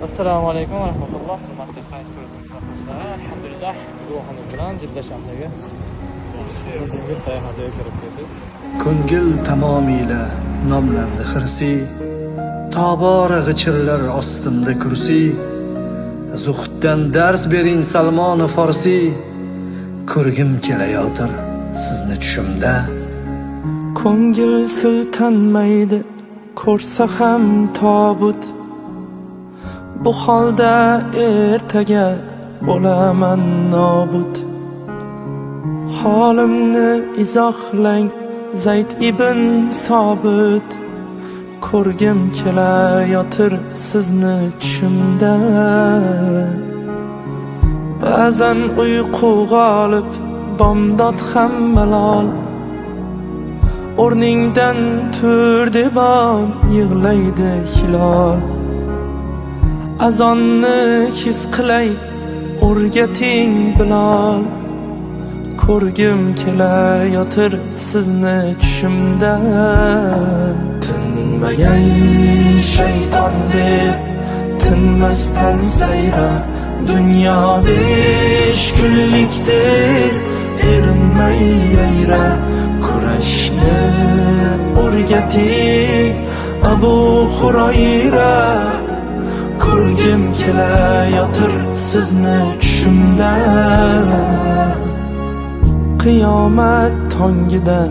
Assalomu alaykum va rahmatulloh. Hurmatli fayz ko'ruvchi musobaqachilar, alhamdulillah guvohimiz bilan Jidda shahriga bugungi sayohatga kirib keldik. Ko'ngil tamomila nomlandi xirsi, tobora g'ichirlar ostimda kursi. Zuhddan dars bering Salmon-u Farsi, ko'rgim kelayotir sizni tushimda. Ko'ngil siltanmaydi ko'rsa ham tobut, bu holda ertaga bo'laman nobud. Holimni izohlang Zayd ibn Sobit, ko'rgim kelayotir sizni tushimda. Ba'zan uyqu g'olib, bomdod ham malol, o'rningdan tur devon yig'laydi hilol. Azonni his qilay o'rgating Bilol, ko'rgim kelayotir sizni tushimda. Tinmagay shayton deb tinmasdan sayra, dunyo 5 kunlikdir erinmay yayra. Kurashni o'rgating Abu Hurayra, ko'rgim kelayotir sizni tushimda. Qiyomat tongida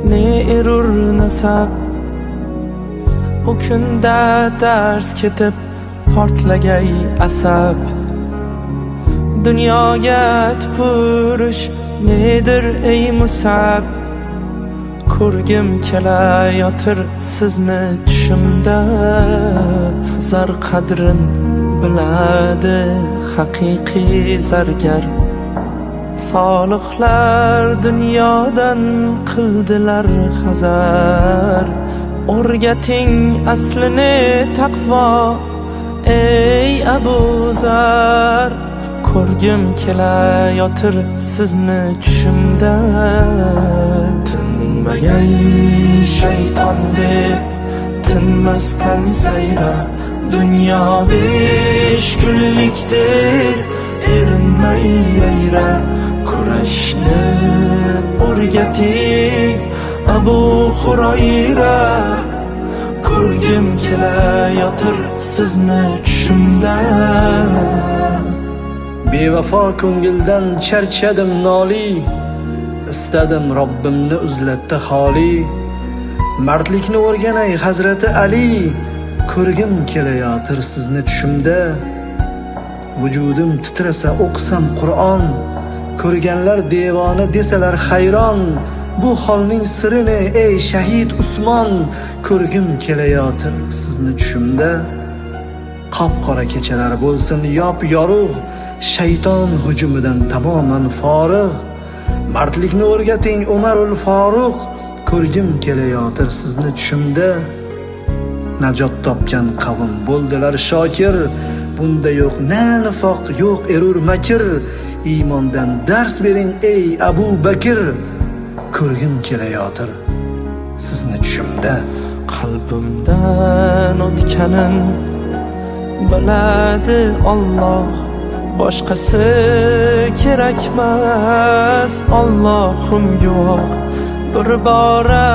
ne erur nasab, u kunda dars ketib portlagay asab. Dunyoga tupurish nedir ey Musab, ko'rgim kelayotir sizni tushimda. Zar qadrin biladi haqiqiy zargar, solihlar dunyodan qildilar hazar. O'rgating aslini taqvo ey Abu Zar, ko'rgim kelayotir sizni tushimda. Tinmagay shayton deb tinmasdan sayra, dunyo 5 kunlikdir erinmay yayra. Kurashni o'rgating Abu Hurayra, ko'rgim kelayotir sizni tushimda. Bevafo ko'ngildan charchadim noli, istadim Robbimni uzlatdi holi. Mardlikni o'rganay Hazrati Ali, ko'rgim kelayotir sizni tushimda. Vujudim titrasa o'qsam Qur'on, ko'rganlar devona desalar hayron. Bu holning sirini ey shahid Usmon, ko'rgim kelayotir sizni tushimda. Qop-qora kechalar bo'lsin yop yorug', shayton hujumidan tamoman forig'. Mardlikni o'rgating Umarul Faruq, ko'rgim kelayotir sizni tushimda. Najot topgan qavm bo'ldilar shokir, bunda yo'q na nifoq, yo'q erur makr. Iymondan dars bering ey Abu Bakr, ko'rgim kelayotir sizni tushimda. Qalbimdan o'tganin biladi Alloh, boshqasi kerakmas Allohim guvoh. Bir bora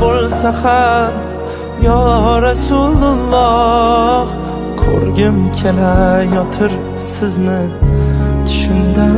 bo'lsa ham yo Rasululloh, ko'rgim kelayotir sizni tushimda.